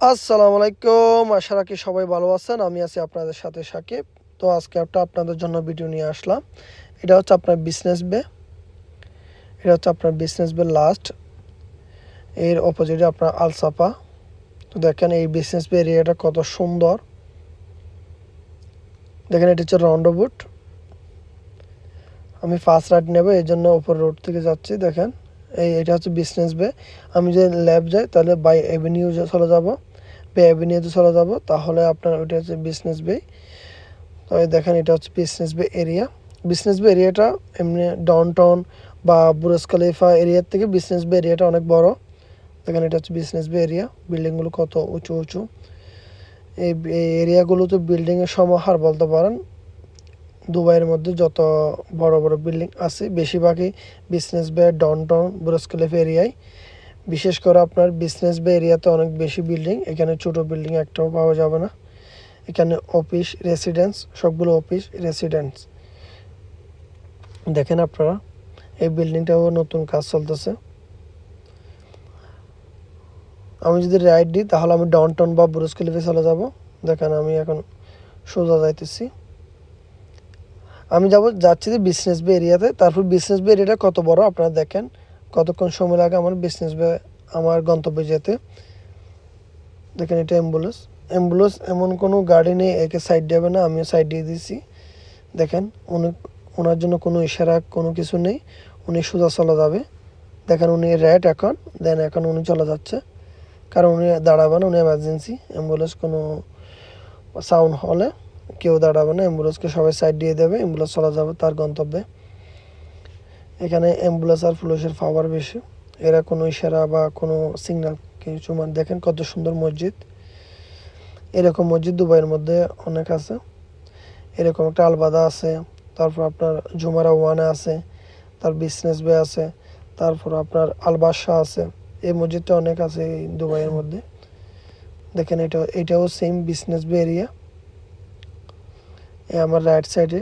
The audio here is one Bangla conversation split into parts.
আসসালামু আলাইকুম। আশা রাখি সবাই ভালো আছেন। আমি আছি আপনাদের সাথে সাকিব। তো আজকে আপনাদের জন্য ভিডিও নিয়ে আসলাম। এটা হচ্ছে আপনার বিজনেস বে। এটা হচ্ছে আপনার বিজনেস বে লাস্ট। এর অপোজিটে আপনার আলসাপা। তো দেখেন এই বিজনেস বে এরিয়াটা কত সুন্দর। দেখেন এটা হচ্ছে রন্ডোবুট। আমি ফার্স্ট রাইড নেব, এই জন্য উপর রোড থেকে যাচ্ছি। দেখেন এটা হচ্ছে বিজনেস বে। আমি যদি ল্যাব যাই তাহলে বাই অ্যাভিনিউ চলে যাব, বে অ্যাভিনিউতে চলে যাব, তাহলে আপনার ওইটা হচ্ছে বিজনেস বে। তো দেখেন এটা হচ্ছে বিজনেস বে এরিয়া। বিজনেস বে এরিয়াটা এমনি ডাউনটাউন বা বুর্জ খলিফা এরিয়ার থেকে বিজনেস বে এরিয়াটা অনেক বড়। দেখেন এটা হচ্ছে বিজনেস বে এরিয়া। বিল্ডিংগুলো কত উঁচু উঁচু। এই এরিয়াগুলোতে বিল্ডিংয়ের সমাহার বলতে পারেন। দুবাইয়ের মধ্যে যত বড় বড় বিল্ডিং আছে বেশিরভাগই বিজনেস বে ডাউনটাউন বুর্জ খলিফা এরিয়ায়। বিশেষ করে আপনার বিজনেস বে এরিয়াতে অনেক বেশি বিল্ডিং, এখানে ছোট বিল্ডিং একটাও পাওয়া যাবে না। এখানে অফিস রেসিডেন্স, সবগুলো অফিস রেসিডেন্স। দেখেন আপনারা এই বিল্ডিংটাও নতুন কাজ চলতেছে। আমি যদি রাইট দিই তাহলে আমি ডাউনটাউন বা বুর্জ খলিফা চলে যাব। দেখেন আমি এখন সোজা যাইতেছি। আমি যাচ্ছি যে বিজনেস বে এরিয়াতে। তারপর বিজনেস বে এরিয়াটা কত বড় আপনারা দেখেন, কতক্ষণ সময় লাগে আমার বিজনেস বে আমার গন্তব্যে যেতে। দেখেন এটা অ্যাম্বুলেন্স। অ্যাম্বুলেন্স এমন কোনো গাড়ি নেই একে সাইড দেবে না, আমিও সাইড দিয়ে দিয়েছি। দেখেন ওনার জন্য কোনো ইশারা কোনো কিছু নেই, উনি সোজা চলে যাবে। দেখেন উনি রেড এখন উনি চলে যাচ্ছে, কারণ উনি দাঁড়াবে না, উনি এমার্জেন্সি। অ্যাম্বুলেন্স কোনো সাউন্ড হলে কেউ দাঁড়াবে না, অ্যাম্বুলেন্সকে সবাই সাইড দিয়ে দেবে, অ্যাম্বুলেন্স চলে যাবে তার গন্তব্যে। এখানে অ্যাম্বুলেন্স আর পুলিশের পাওয়ার বেশি, এরা কোনো ইশারা বা কোনো সিগন্যাল কিছু দেখেন কত সুন্দর মসজিদ। এরকম মসজিদ দুবাইয়ের মধ্যে অনেক আছে। এরকম একটা আলবাদা আছে, তারপর আপনার জুমারা ওয়ানে আছে, তার বিজনেস বে আছে, তারপর আপনার আলবাসা আছে। এই মসজিদটা অনেক আছে এই দুবাইয়ের মধ্যে। দেখেন এটাও সেম বিজনেস বে এরিয়া। আমার রাইট সাইডে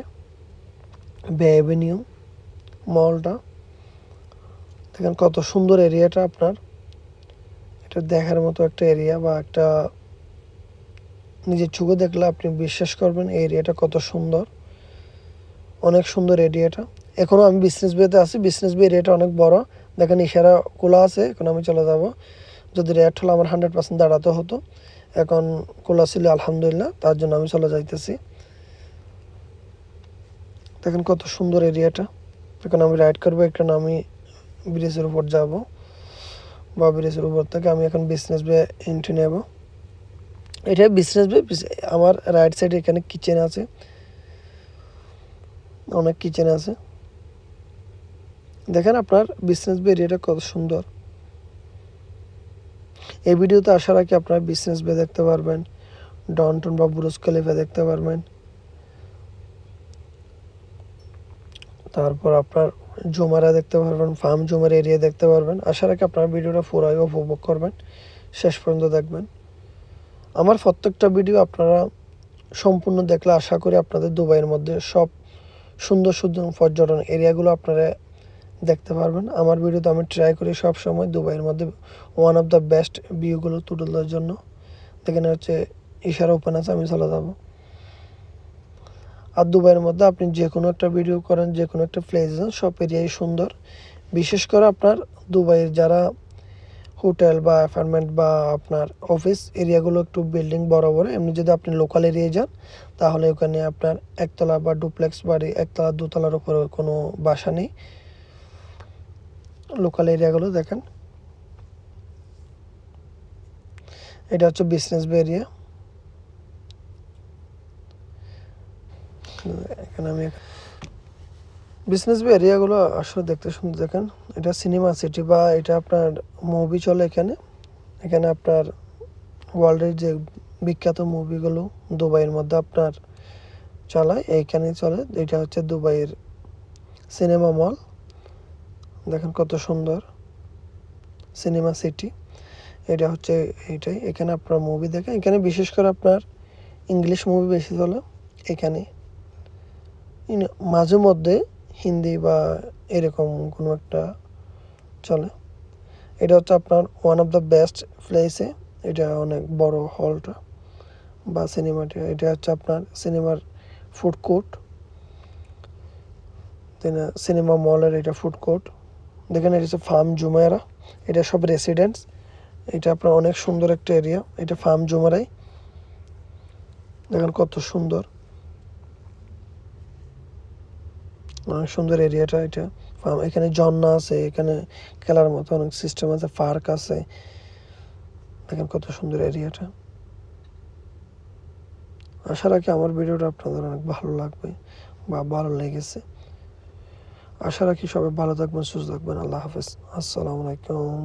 বে অ্যাভিনিউ মলটা। দেখেন কত সুন্দর এরিয়াটা আপনার। এটা দেখার মতো একটা এরিয়া, বা একটা নিজের চোখে দেখলে আপনি বিশ্বাস করবেন এই এরিয়াটা কত সুন্দর। অনেক সুন্দর এরিয়াটা। এখনও আমি বিজনেস বেতে আছি, বিজনেস বে এরিয়াটা অনেক বড়। দেখেন ইশারা খোলা আছে, এখন আমি চলে যাব। যদি রেট হলো আমার 100% দাঁড়াতে হতো, এখন খোলা ছিল আলহামদুলিল্লাহ, তার জন্য আমি চলে যাইতেছি। দেখেন কত সুন্দর এরিয়াটা। এখন আমি রাইড করবো, এখন আমি ব্রিজের উপর যাব, বা ব্রিজের উপর থেকে আমি এখন বিজনেস বে এন্ট্রি নেব। এটা বিজনেস বে। আমার রাইট সাইডে এখানে কিচেন আছে, অনেক কিচেন আছে। দেখেন আপনার বিজনেস বে এরিয়াটা কত সুন্দর। এই ভিডিওতে আশা রাখি আপনারা বিজনেস বে দেখতে পারবেন, ডাউনটাউন বা বুর্জ খলিফা দেখতে পারবেন, তারপর আপনার জুমারা দেখতে পারবেন, ফার্ম জুমার এরিয়া দেখতে পারবেন। আশা রাখি আপনারা ভিডিওটা পুরাই উপভোগ করবেন, শেষ পর্যন্ত দেখবেন। আমার প্রত্যেকটা ভিডিও আপনারা সম্পূর্ণ দেখলে আশা করি আপনাদের দুবাইয়ের মধ্যে সব সুন্দর সুন্দর পর্যটন এরিয়াগুলো আপনারা দেখতে পারবেন। আমার ভিডিওতে আমি ট্রাই করি সব সময় দুবাইয়ের মধ্যে ওয়ান অফ দ্য বেস্ট ভিউগুলো তুলে ধরার জন্য। দেখেন হচ্ছে ইশারা ওপেন আছে, আমি চলে যাব। আর দুবাইয়ের মধ্যে আপনি যে কোনো একটা ভিডিও করেন, যে কোনো একটা প্লেস যান, সব এরিয়াই সুন্দর। বিশেষ করে আপনার দুবাইয়ের যারা হোটেল বা অ্যাপার্টমেন্ট বা আপনার অফিস এরিয়াগুলো একটু বিল্ডিং বড় বড়, এমনি যদি আপনি লোকাল এরিয়ায় যান তাহলে ওখানে আপনার একতলা বা ডুপ্লেক্স বাড়ি, একতলা দোতলার উপরে কোনো বাসা নেই। লোকাল এরিয়াগুলো দেখেন। এটা হচ্ছে বিজনেস বে এরিয়া। এখানে আমি বিজনেস বে এরিয়াগুলো আসলে দেখতে সুন্দর। দেখেন এটা সিনেমা সিটি, বা এটা আপনার মুভি চলে এখানে। এখানে আপনার ওয়ার্ল্ডের যে বিখ্যাত মুভিগুলো দুবাইয়ের মধ্যে আপনার চালায়, এইখানেই চলে। এটা হচ্ছে দুবাইয়ের সিনেমা মল। দেখেন কত সুন্দর সিনেমা সিটি। এটা হচ্ছে এইটাই, এখানে আপনার মুভি দেখেন। এখানে বিশেষ করে আপনার ইংলিশ মুভি বেশি চলে এখানে। মাঝে মধ্যে হিন্দি বা এরকম কোনো একটা চলে। এটা হচ্ছে আপনার ওয়ান অফ দ্য বেস্ট প্লেসে এটা অনেক বড় হলটা বা সিনেমাটা। এটা হচ্ছে আপনার সিনেমার ফুড কোর্ট, সিনেমা মলের এটা ফুড কোর্ট। দেখেন এটা হচ্ছে ফার্ম জুমেরা, এটা সব রেসিডেন্টস। এটা আপনার অনেক সুন্দর একটা এরিয়া, এটা ফার্ম জুমেরাই। দেখেন কত সুন্দর, অনেক সুন্দর এরিয়াটা এটা। এখানে ঝর্ণা আছে, এখানে খেলার মতো অনেক সিস্টেম আছে, পার্ক আছে। দেখেন কত সুন্দর এরিয়াটা। আশা রাখি আমার ভিডিওটা আপনাদের অনেক ভালো লাগবে বা ভালো লেগেছে। আশা রাখি সবাই ভালো থাকবেন, সুস্থ থাকবেন। আল্লাহ হাফেজ, আসসালামু আলাইকুম।